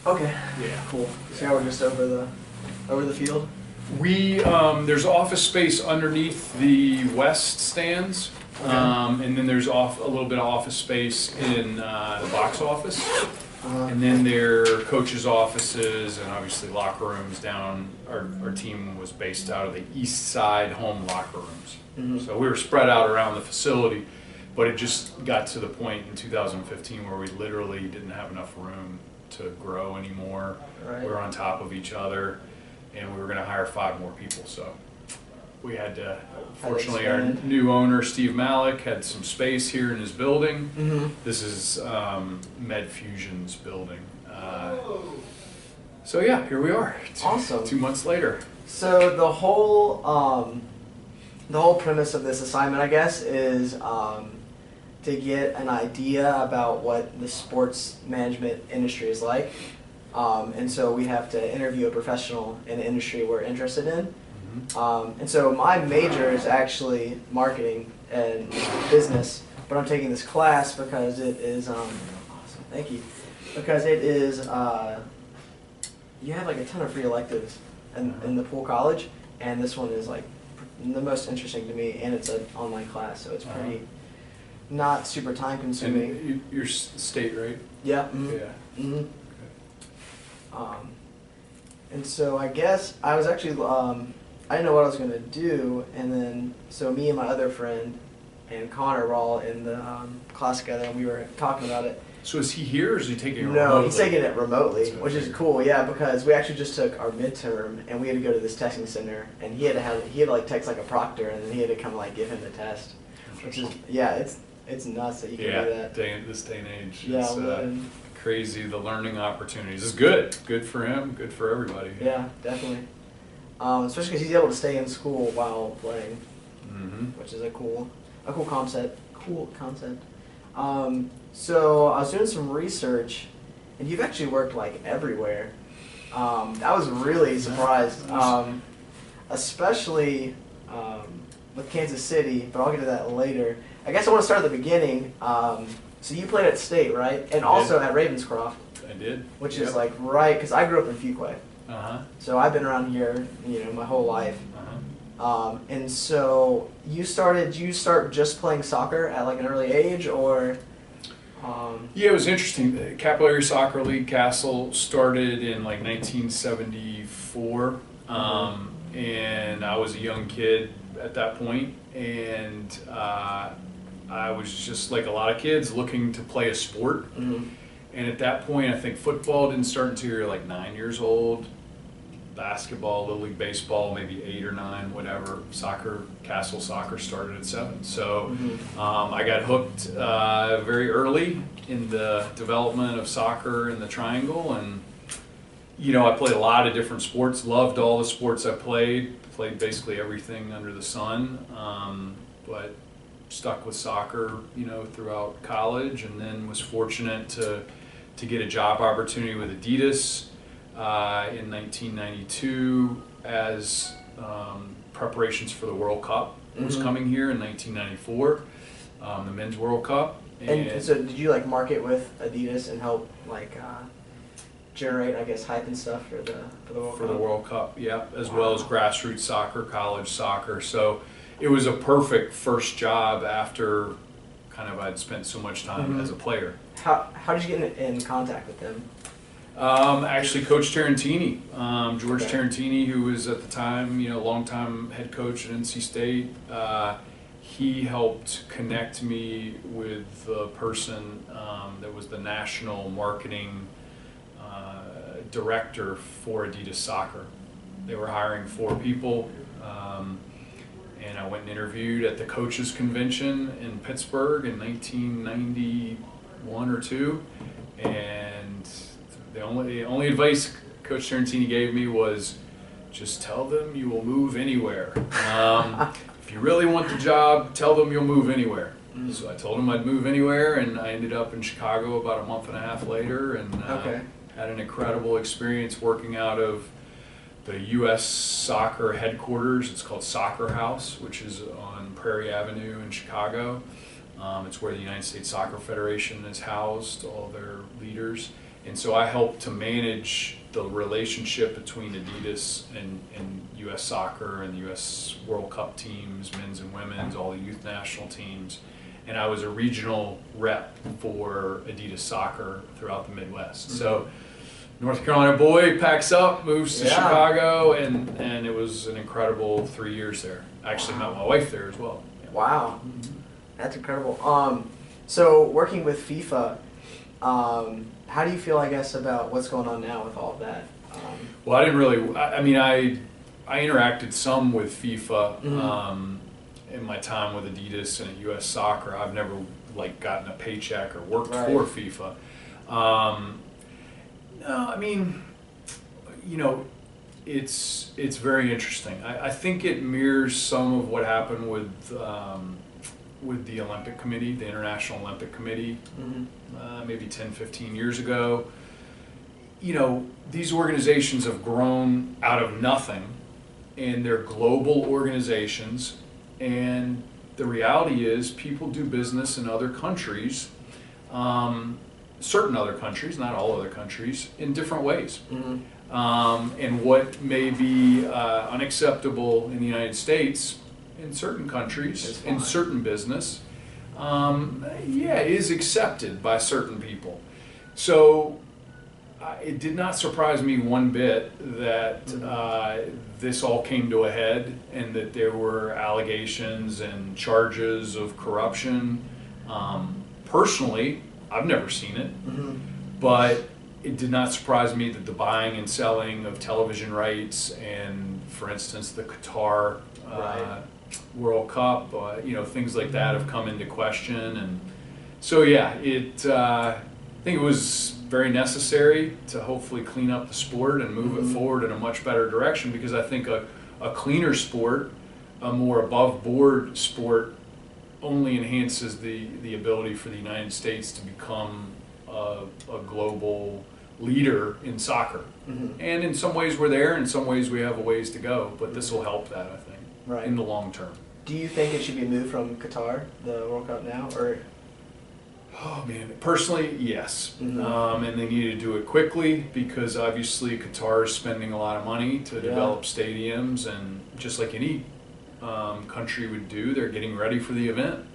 Okay. Yeah. Cool. So now we're just over the field. We there's office space underneath the west stands, Okay. and then there's a little bit of office space in the box office, and then there are coaches' offices and obviously locker rooms down. Our team was based out of the east side home locker rooms, so we were spread out around the facility, but it just got to the point in 2015 where we literally didn't have enough room to grow anymore. Right. We were on top of each other. And we were going to hire 5 more people, so we had to. Fortunately, our new owner, Steve Malik, had some space here in his building. This is MedFusion's building. So yeah, here we are. Awesome. 2 months later. So the whole premise of this assignment, I guess, is to get an idea about what the sports management industry is like. And so we have to interview a professional in the industry we're interested in. And so my major is actually marketing and business, but I'm taking this class because it is, awesome, thank you, because it is, you have like a ton of free electives in the Poole College, and this one is like the most interesting to me, and it's an online class, so it's pretty not super time consuming. And you're state, right? Yeah. Yeah. And so I guess I was actually, I didn't know what I was going to do, and then, so me and my other friend and Connor were all in the class together, and we were talking about it. So is he here, or is he taking it No, remotely? he's taking it remotely, which is cool, yeah, because we actually just took our midterm, and we had to go to this testing center, and he had to like text like a proctor, and then he had to come like give him the test, which is, yeah, it's nuts that you can do that. This day and age. Yeah, It's crazy. The learning opportunities is good for him, good for everybody. Yeah, definitely. Especially because he's able to stay in school while playing, which is a cool concept. So I was doing some research, and you've actually worked like everywhere. I was really surprised, especially with Kansas City, but I'll get to that later. I guess I want to start at the beginning. So you played at State, right? And also at Ravenscroft. I did. Which is like right, because I grew up in Fuquay. So I've been around here, my whole life. And so you start just playing soccer at like an early age, or? Yeah, it was interesting. The Capillary Soccer League Castle started in like 1974, and I was a young kid at that point, and I was just like a lot of kids looking to play a sport. And at that point, I think football didn't start until you were like 9 years old. Basketball, Little League Baseball, maybe 8 or 9, whatever. Soccer, Castle Soccer started at 7. So I got hooked very early in the development of soccer in the Triangle. And, I played a lot of different sports, loved all the sports I played basically everything under the sun. But stuck with soccer, throughout college, and then was fortunate to get a job opportunity with Adidas in 1992 as preparations for the World Cup was coming here in 1994, the Men's World Cup. And so did you like market with Adidas and help like generate, I guess, hype and stuff for the World Cup? For the World Cup, yeah, as well as grassroots soccer, college soccer. So it was a perfect first job after kind of I'd spent so much time as a player. How did you get in contact with them? Actually, Coach Tarantini, George Tarantini, who was at the time, longtime head coach at NC State, he helped connect me with the person that was the national marketing director for Adidas Soccer. They were hiring 4 people. And I went and interviewed at the coaches convention in Pittsburgh in 1991 or 2, and the only advice Coach Tarantini gave me was just tell them you will move anywhere. If you really want the job, tell them you'll move anywhere. So I told him I'd move anywhere, and I ended up in Chicago about a month and a half later, and had an incredible experience working out of the U.S. Soccer headquarters. It's called Soccer House, which is on Prairie Avenue in Chicago. It's where the United States Soccer Federation is housed, all their leaders. And so I helped to manage the relationship between Adidas and U.S. soccer and the U.S. World Cup teams, men's and women's, all the youth national teams. And I was a regional rep for Adidas soccer throughout the Midwest. Mm-hmm. So North Carolina boy packs up, moves to Chicago, and it was an incredible 3 years there. I actually met my wife there as well. Yeah. Wow, that's incredible. So working with FIFA, how do you feel, I guess, about what's going on now with all of that? Well, I didn't really. I mean, I interacted some with FIFA in my time with Adidas and at U.S. Soccer. I've never gotten a paycheck or worked for FIFA. No, I mean, it's very interesting. I think it mirrors some of what happened with the Olympic Committee, the International Olympic Committee, maybe 10, 15 years ago. These organizations have grown out of nothing, and they're global organizations, and the reality is people do business in other countries, certain other countries, not all other countries, in different ways. And what may be unacceptable in the United States, in certain countries, in certain business, is accepted by certain people. So it did not surprise me one bit that this all came to a head and that there were allegations and charges of corruption. Personally, I've never seen it, but it did not surprise me that the buying and selling of television rights and, for instance, the Qatar World Cup, things like that have come into question. And so, I think it was very necessary to hopefully clean up the sport and move it forward in a much better direction, because I think a cleaner sport, a more above board sport, only enhances the ability for the United States to become a global leader in soccer. And in some ways we're there, in some ways we have a ways to go, but this will help that, I think, in the long term. Do you think it should be moved from Qatar, the World Cup now, or? Oh man, personally, yes. And they need to do it quickly, because obviously Qatar is spending a lot of money to develop stadiums, and just like any country would do, they're getting ready for the event.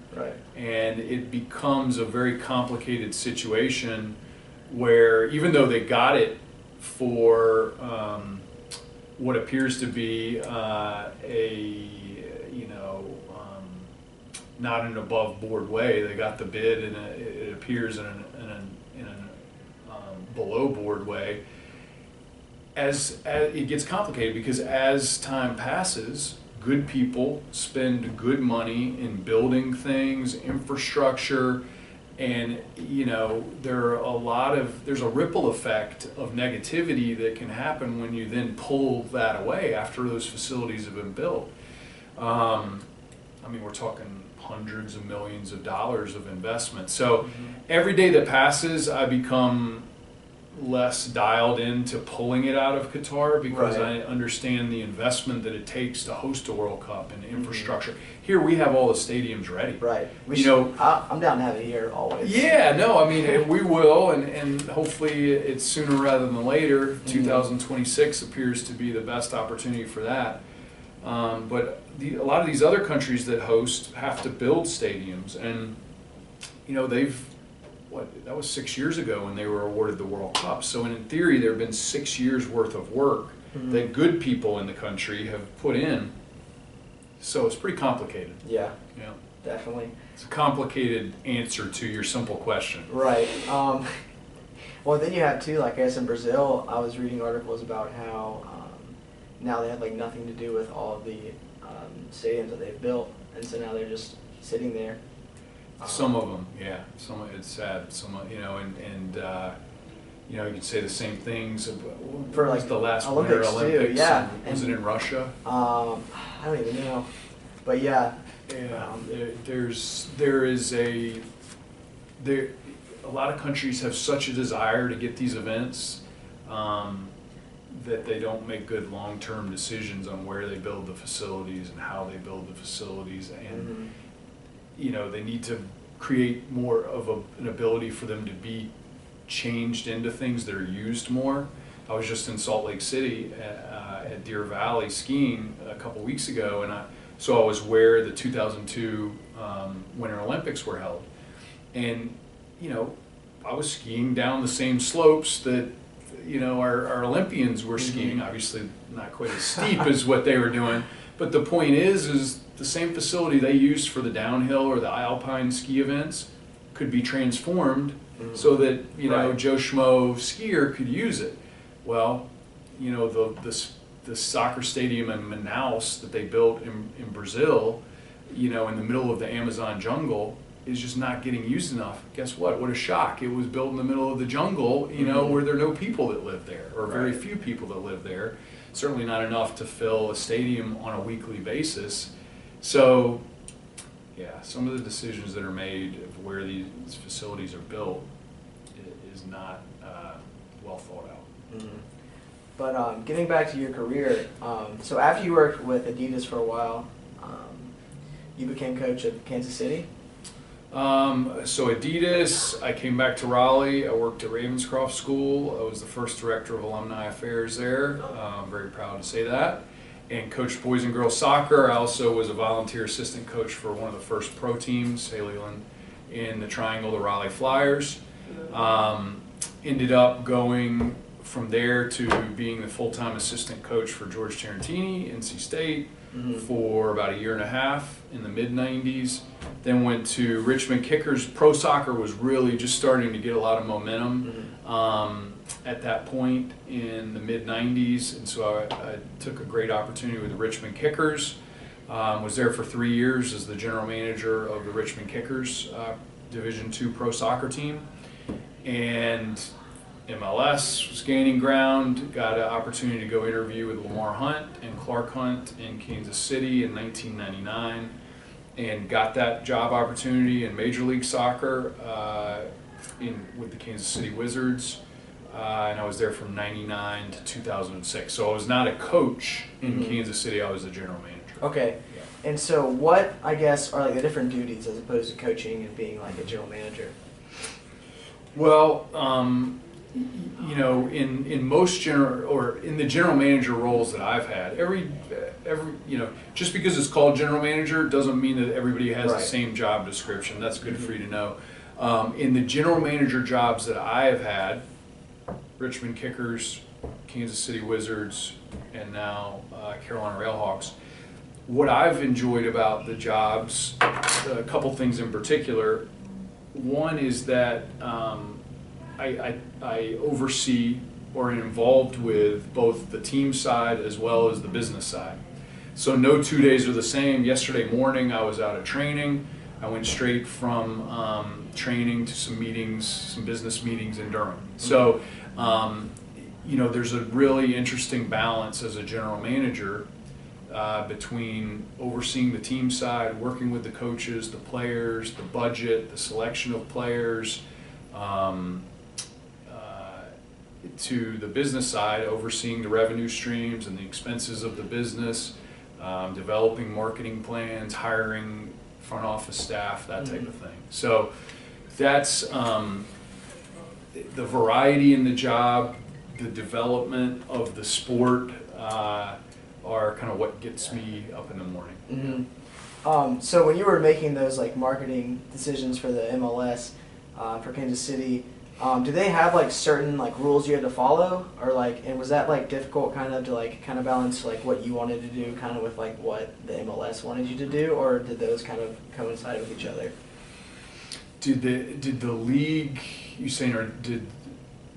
And it becomes a very complicated situation where, even though they got it for what appears to be not an above board way, they got the bid, and it appears in a below board way. As it gets complicated, because as time passes, good people spend good money in building things, infrastructure, and there's a ripple effect of negativity that can happen when you then pull that away after those facilities have been built. We're talking hundreds of millions of dollars of investment. So every day that passes, I become less dialed into pulling it out of Qatar, because I understand the investment that it takes to host a World Cup and infrastructure. Here we have all the stadiums ready. I'm down to have it here always. We will, and hopefully it's sooner rather than later. 2026 appears to be the best opportunity for that. But a lot of these other countries that host have to build stadiums, and that was 6 years ago when they were awarded the World Cup. So in theory, there have been 6 years worth of work that good people in the country have put in. So it's pretty complicated. Yeah, definitely. It's a complicated answer to your simple question. Well, then you have too, I guess in Brazil, I was reading articles about how now they have nothing to do with all of the stadiums that they've built, and so now they're just sitting there. Some of them, Some it's sad. Some, you could say the same things for the last Winter Olympics. Too, was it in Russia? I don't even know, but a lot of countries have such a desire to get these events that they don't make good long-term decisions on where they build the facilities and how they build the facilities, and they need to create more of an ability for them to be changed into things that are used more. I was just in Salt Lake City at Deer Valley skiing a couple weeks ago, and so I was where the 2002 Winter Olympics were held, and I was skiing down the same slopes that our Olympians were skiing. Obviously, not quite as steep as what they were doing, but the point is the same facility they used for the downhill or the alpine ski events could be transformed so that Joe Schmo skier could use it. Well, the soccer stadium in Manaus that they built in Brazil, in the middle of the Amazon jungle, is just not getting used enough. Guess what? What a shock. It was built in the middle of the jungle, where there are no people that live there, or very few people that live there. Certainly not enough to fill a stadium on a weekly basis. So, yeah, some of the decisions that are made of where these facilities are built is not well thought out. Mm-hmm. But getting back to your career, so after you worked with Adidas for a while, you became coach at Kansas City? So Adidas, I came back to Raleigh. I worked at Ravenscroft School. I was the first director of alumni affairs there. I'm very proud to say that. And coached boys and girls soccer. I also was a volunteer assistant coach for one of the first pro teams, Haleyland, in the Triangle, the Raleigh Flyers. Ended up going from there to being the full-time assistant coach for George Tarantini, NC State, for about a year and a half in the mid-90s. Then went to Richmond Kickers. Pro soccer was really just starting to get a lot of momentum at that point in the mid-90s, and so I took a great opportunity with the Richmond Kickers. Was there for 3 years as the general manager of the Richmond Kickers Division II pro soccer team. And MLS was gaining ground, got an opportunity to go interview with Lamar Hunt and Clark Hunt in Kansas City in 1999, and got that job opportunity in Major League Soccer with the Kansas City Wizards, and I was there from 99 to 2006. So I was not a coach in Kansas City, I was a general manager. Okay. Yeah. And so what, I guess, are like the different duties as opposed to coaching and being like a general manager? Well, in most in the general manager roles that I've had, every just because it's called general manager doesn't mean that everybody has the same job description. That's good for you to know. In the general manager jobs that I have had, Richmond Kickers, Kansas City Wizards, and now Carolina Railhawks, what I've enjoyed about the jobs, a couple things in particular. One is that I oversee or am involved with both the team side as well as the business side. So no 2 days are the same. Yesterday morning I was out of training. I went straight from training to some meetings, some business meetings in Durham. So there's a really interesting balance as a general manager between overseeing the team side, working with the coaches, the players, the budget, the selection of players, to the business side, overseeing the revenue streams and the expenses of the business, developing marketing plans, hiring front office staff, that type of thing. So that's the variety in the job, the development of the sport are kind of what gets me up in the morning. So when you were making those like marketing decisions for the MLS for Kansas City, do they have like certain like rules you had to follow, or like, and was that like difficult kind of to balance like what you wanted to do kind of with like what the MLS wanted you to do, or did those kind of coincide with each other? Did the league, you saying, or did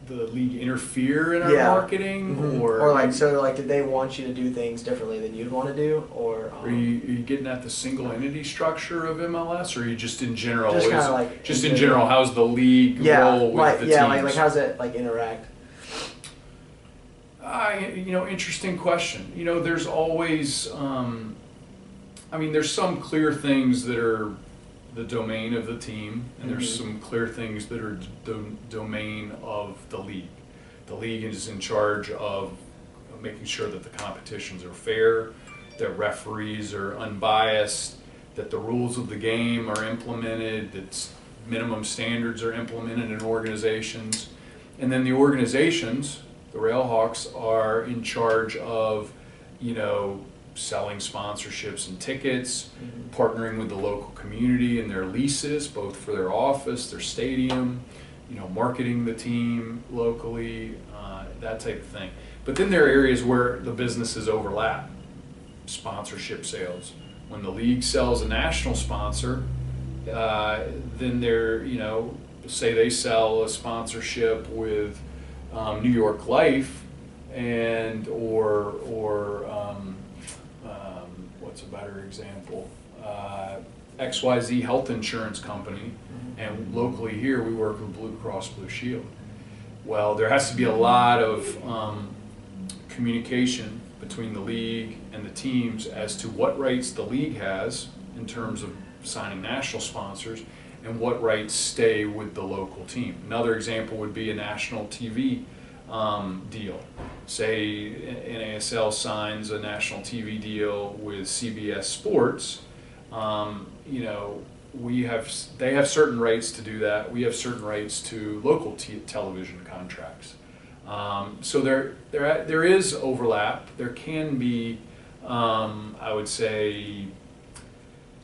the league interfere in our marketing, or like, so like, did they want you to do things differently than you'd want to do, or are you getting at the single entity structure of MLS, or are you just in general? Just kind of like in general, how's the league roll with the teams? like how's it like interact? Interesting question. There's always, there's some clear things that are the domain of the team, and there's some clear things that are the domain of the league. The league is in charge of making sure that the competitions are fair, that referees are unbiased, that the rules of the game are implemented, that minimum standards are implemented in organizations. And then the organizations, the Railhawks, are in charge of, selling sponsorships and tickets, partnering with the local community in their leases, both for their office, their stadium, marketing the team locally, that type of thing. But then there are areas where the businesses overlap. Sponsorship sales. When the league sells a national sponsor, then they're, say they sell a sponsorship with New York Life or what's a better example? XYZ Health Insurance Company, and locally here we work with Blue Cross Blue Shield. Well, there has to be a lot of communication between the league and the teams as to what rights the league has in terms of signing national sponsors and what rights stay with the local team. Another example would be a national TV deal. Say NASL signs a national TV deal with CBS Sports. They have certain rights to do that. We have certain rights to local television contracts. So there is overlap. There can be, I would say,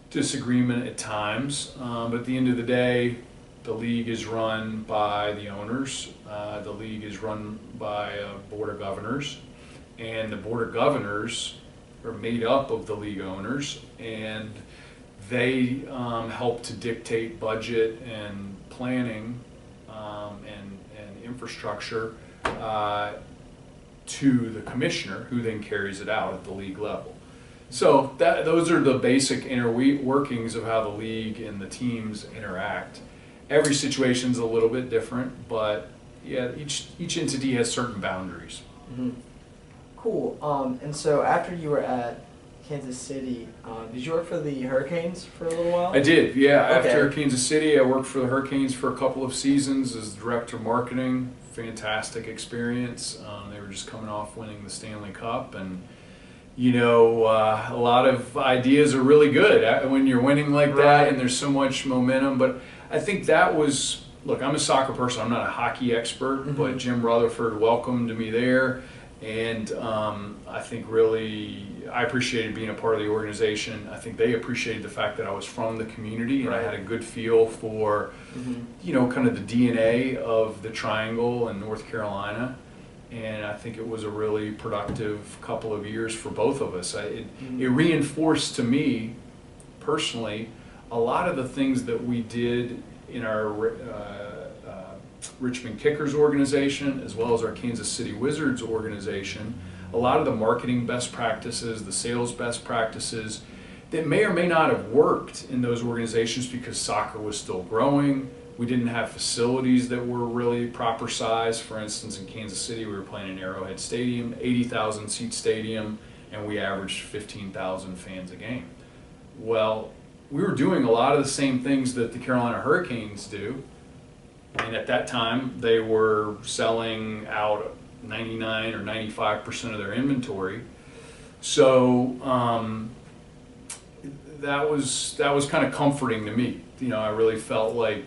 disagreement at times. But at the end of the day, the league is run by the owners. The league is run by a board of governors, and the board of governors are made up of the league owners, and they help to dictate budget and planning and infrastructure to the commissioner, who then carries it out at the league level. So those are the basic inner workings of how the league and the teams interact. Every situation's a little bit different, but yeah, each entity has certain boundaries. Cool. And so after you were at Kansas City, did you work for the Hurricanes for a little while? I did, yeah. Okay. After Kansas City, I worked for the Hurricanes for a couple of seasons as director of marketing. Fantastic experience. They were just coming off winning the Stanley Cup, and a lot of ideas are really good when you're winning like that, and there's so much momentum. But I think that was, look, I'm a soccer person, I'm not a hockey expert, but Jim Rutherford welcomed me there, and I think really I appreciated being a part of the organization. I think they appreciated the fact that I was from the community, and I had a good feel for, kind of the DNA of the Triangle and North Carolina. And I think it was a really productive couple of years for both of us. It reinforced to me, personally, a lot of the things that we did in our Richmond Kickers organization, as well as our Kansas City Wizards organization. A lot of the marketing best practices, the sales best practices, that may or may not have worked in those organizations because soccer was still growing. We didn't have facilities that were really proper size. For instance, in Kansas City, we were playing in Arrowhead Stadium, 80,000 seat stadium, and we averaged 15,000 fans a game. Well, we were doing a lot of the same things that the Carolina Hurricanes do, and at that time, they were selling out 99 or 95% of their inventory. So that was kind of comforting to me. I really felt like,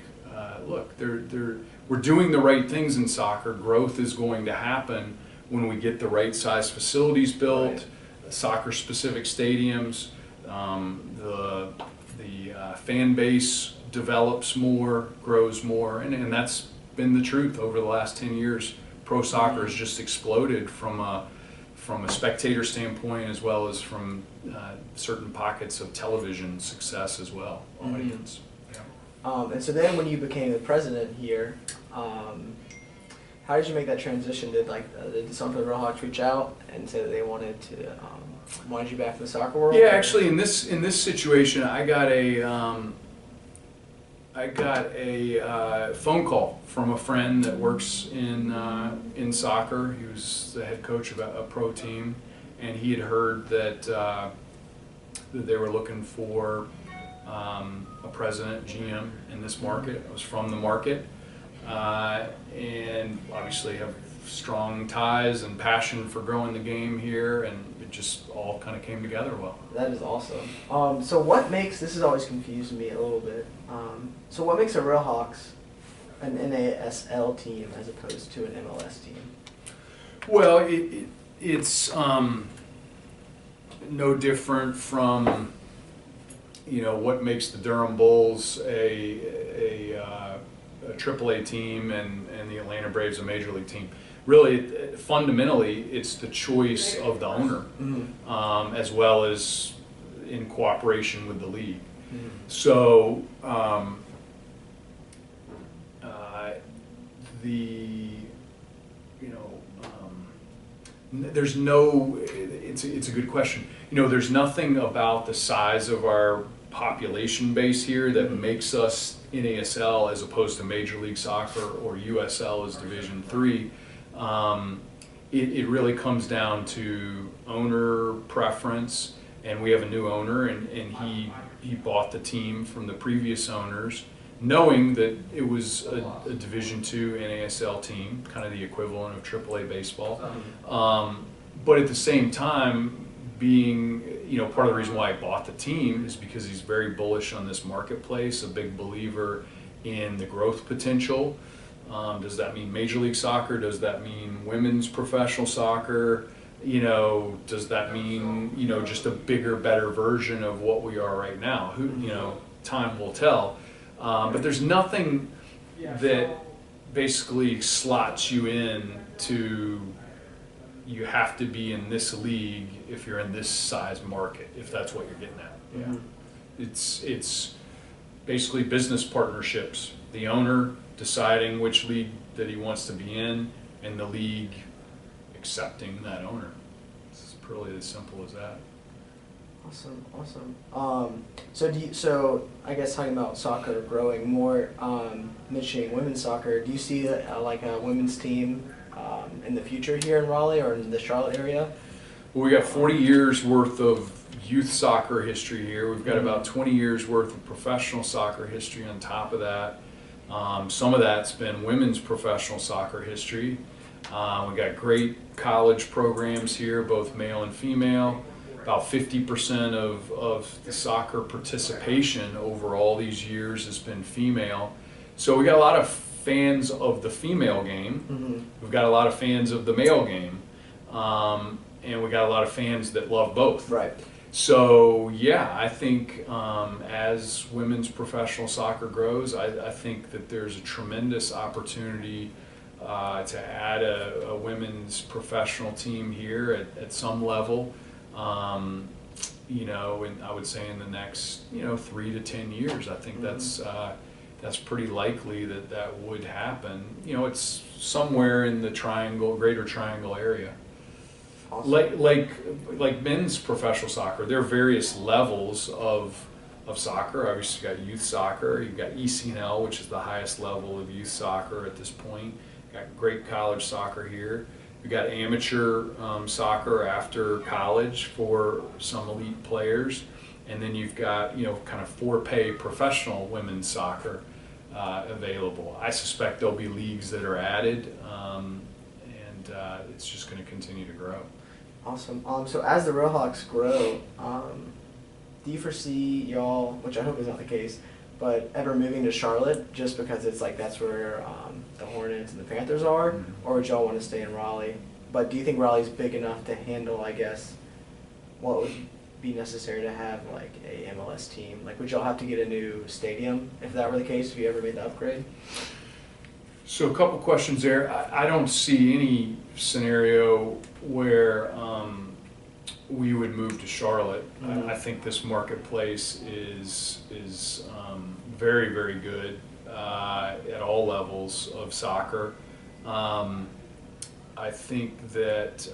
look, we're doing the right things in soccer. Growth is going to happen when we get the right size facilities built, soccer-specific stadiums, the fan base develops more, grows more, and that's been the truth over the last 10 years. Pro soccer has just exploded from a spectator standpoint, as well as from certain pockets of television success as well, audience. And so then when you became the president here, how did you make that transition? Did some of the Railhawks reach out and say that they wanted you back in the soccer world? Yeah, actually, in this situation, I got a phone call from a friend that works in soccer. He was the head coach of a pro team, and he had heard that they were looking for a president, GM, in this market. I was from the market, and obviously have strong ties and passion for growing the game here, and just all kind of came together well. That is awesome. So what makes, this has always confused me a little bit, so what makes a Railhawks an NASL team as opposed to an MLS team? Well, it's no different from, you know, what makes the Durham Bulls a AAA team and the Atlanta Braves a Major League team. Really, fundamentally, it's the choice of the owner, as well as in cooperation with the league. So there's no, it's a good question. You know, there's nothing about the size of our population base here that makes us NASL as opposed to Major League Soccer or USL as Division III. It really comes down to owner preference, and we have a new owner, and he bought the team from the previous owners, knowing that it was a Division II NASL team, kind of the equivalent of AAA baseball. But at the same time, being, you know, part of the reason why I bought the team is because he's very bullish on this marketplace, a big believer in the growth potential. Does that mean Major League Soccer? Does that mean women's professional soccer? You know, does that mean, you know, just a bigger, better version of what we are right now? Who, you know, time will tell. But there's nothing that basically slots you in to, you have to be in this league if you're in this size market, if that's what you're getting at. Yeah. It's basically business partnerships. The owner deciding which league that he wants to be in, and the league accepting that owner. It's really as simple as that. Awesome. So I guess talking about soccer growing more, mentioning women's soccer, do you see like a women's team in the future here in Raleigh or in the Charlotte area? Well, we got 40 years worth of youth soccer history here. We've got about 20 years worth of professional soccer history on top of that. Some of that's been women's professional soccer history. We've got great college programs here, both male and female. About 50% of the soccer participation over all these years has been female. So we got a lot of fans of the female game. We've got a lot of fans of the male game. And we got a lot of fans that love both. Right. So yeah, I think as women's professional soccer grows, I think that there's a tremendous opportunity to add a women's professional team here at some level. You know, and I would say in the next, you know, 3 to 10 years, I think that's pretty likely that would happen. You know, it's somewhere in the Greater Triangle area. Awesome. Like men's professional soccer, there are various levels of soccer. Obviously, you've got youth soccer. You've got ECNL, which is the highest level of youth soccer at this point. You've got great college soccer here. We've got amateur soccer after college for some elite players, and then you've got, you know, kind of for-pay professional women's soccer available. I suspect there'll be leagues that are added, and it's just going to continue to grow. Awesome. So as the Railhawks grow, do you foresee y'all, which I hope is not the case, but ever moving to Charlotte just because it's like that's where the Hornets and the Panthers are, or would y'all want to stay in Raleigh? But do you think Raleigh's big enough to handle, I guess, what would be necessary to have like a MLS team? Like, would y'all have to get a new stadium if that were the case, if you ever made the upgrade? So a couple questions there. I don't see any scenario where we would move to Charlotte. I think this marketplace is very, very good at all levels of soccer. I think that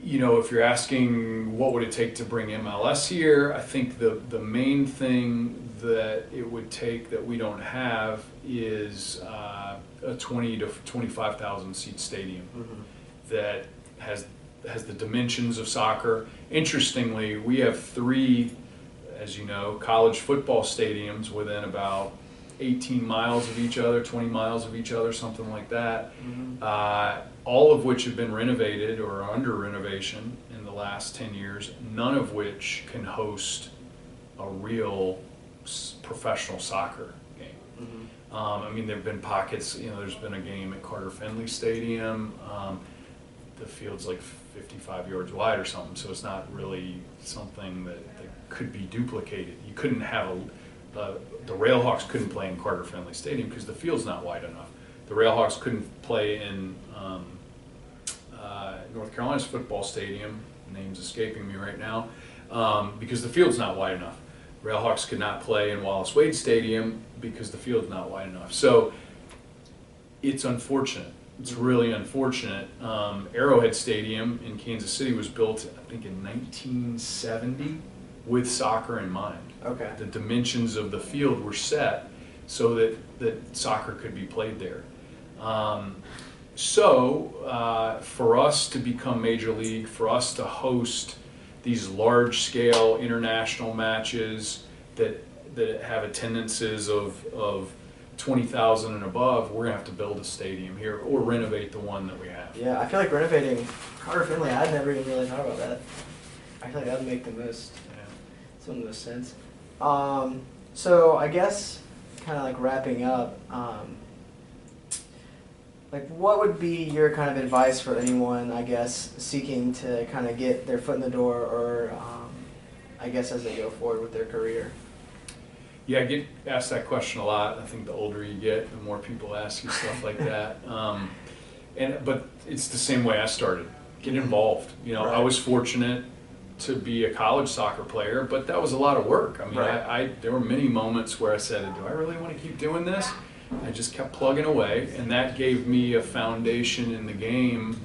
you know, if you're asking what would it take to bring MLS here, I think the main thing that it would take that we don't have is a 20 to 25,000 seat stadium that has the dimensions of soccer. Interestingly, we have 3, as you know, college football stadiums within about 18 miles of each other, 20 miles of each other, something like that. Mm-hmm. All of which have been renovated or are under renovation in the last 10 years, none of which can host a real professional soccer game. Mm-hmm. I mean, there have been pockets, there's been a game at Carter Finley Stadium. The field's like 55 yards wide or something, so it's not really something that could be duplicated. You couldn't have the Railhawks couldn't play in Carter Finley Stadium because the field's not wide enough. The Railhawks couldn't play in North Carolina's football stadium, name's escaping me right now, because the field's not wide enough. Railhawks could not play in Wallace Wade Stadium because the field's not wide enough. So it's unfortunate. It's really unfortunate. Arrowhead Stadium in Kansas City was built, I think, in 1970 with soccer in mind. Okay. The dimensions of the field were set so that soccer could be played there. For us to become Major League, for us to host these large-scale international matches that have attendances of 20,000 and above, we're gonna have to build a stadium here or renovate the one that we have. Yeah, I feel like renovating Carter Finley, I'd never even really thought about that. I feel like that would make the most sense. So I guess kind of like wrapping up, like what would be your kind of advice for anyone, I guess, seeking to kind of get their foot in the door or I guess as they go forward with their career? Yeah, I get asked that question a lot. I think the older you get, the more people ask you stuff like that. But it's the same way I started. Get involved. Right. I was fortunate to be a college soccer player, but that was a lot of work. I mean, right. There were many moments where I said, do I really want to keep doing this? I just kept plugging away, and that gave me a foundation in the game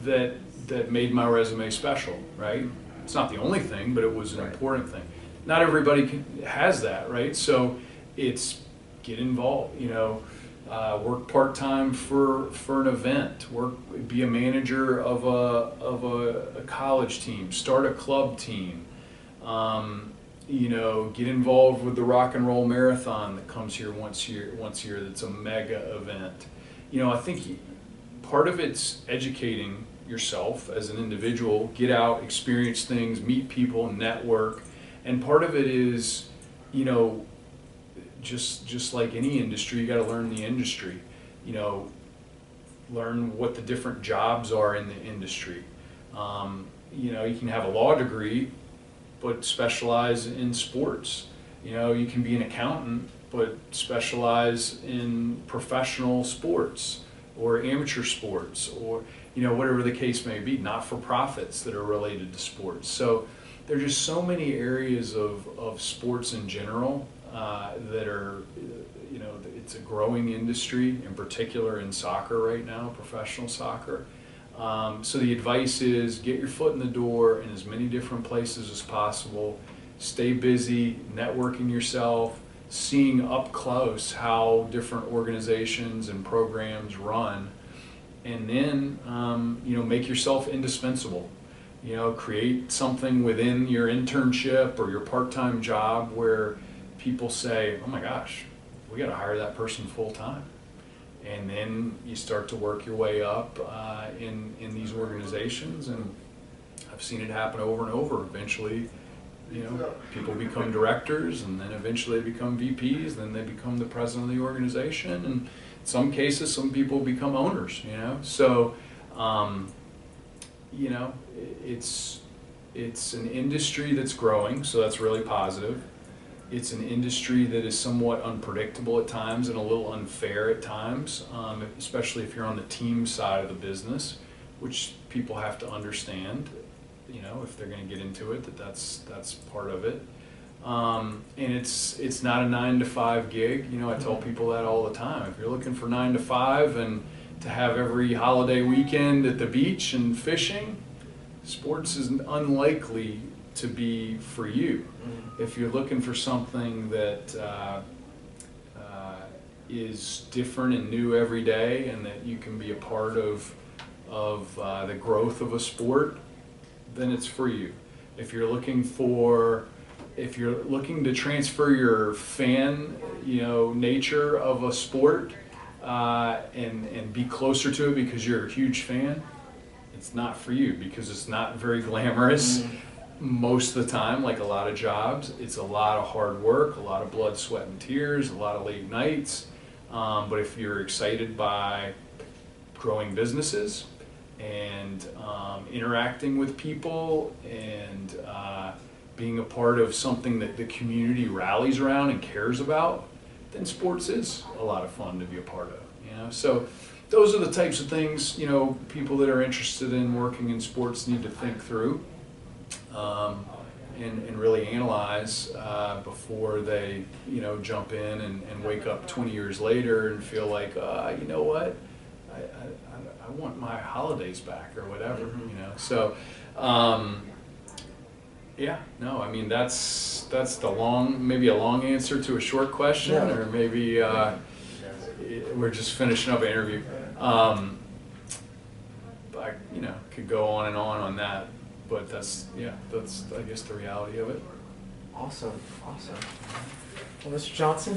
that made my resume special, right? It's not the only thing, but it was an important thing. Not everybody has that, right? So it's get involved, work part-time for an event, be a manager of a college team, start a club team, get involved with the rock and roll marathon that comes here once a year that's a mega event. I think part of it's educating yourself as an individual, get out, experience things, meet people, network. And part of it is, just like any industry, you got to learn the industry. Learn what the different jobs are in the industry. You can have a law degree, but specialize in sports. You can be an accountant, but specialize in professional sports or amateur sports or, whatever the case may be, not-for-profits that are related to sports. So there are just so many areas of sports in general that are, it's a growing industry, in particular in soccer right now, professional soccer. So the advice is get your foot in the door in as many different places as possible. Stay busy, networking yourself, seeing up close how different organizations and programs run, and then make yourself indispensable. Create something within your internship or your part-time job where people say, oh my gosh, we got to hire that person full-time. And then you start to work your way up in these organizations, and I've seen it happen over and over. Eventually, people become directors, and then eventually they become VPs, then they become the president of the organization, and in some cases, some people become owners, So, it's an industry that's growing, so that's really positive. It's an industry that is somewhat unpredictable at times and a little unfair at times, especially if you're on the team side of the business, which people have to understand, if they're going to get into it, that's part of it. And it's not a 9-to-5 gig. I tell people that all the time. If you're looking for 9 to 5 and to have every holiday weekend at the beach and fishing, sports is unlikely to be for you. If you're looking for something that is different and new every day, and that you can be a part of the growth of a sport, then it's for you. If you're looking for if you're looking to transfer your fan, nature of a sport, and be closer to it because you're a huge fan, it's not for you because it's not very glamorous. Most of the time, like a lot of jobs, it's a lot of hard work, a lot of blood, sweat, and tears, a lot of late nights. But if you're excited by growing businesses and interacting with people and being a part of something that the community rallies around and cares about, then sports is a lot of fun to be a part of. So those are the types of things people that are interested in working in sports need to think through. And really analyze before they, jump in and wake up 20 years later and feel like, you know what, I want my holidays back or whatever, So, yeah, no, I mean that's maybe a long answer to a short question, or maybe we're just finishing up an interview. I could go on and on that. But that's I guess the reality of it. Awesome. Well, Mr. Johnson,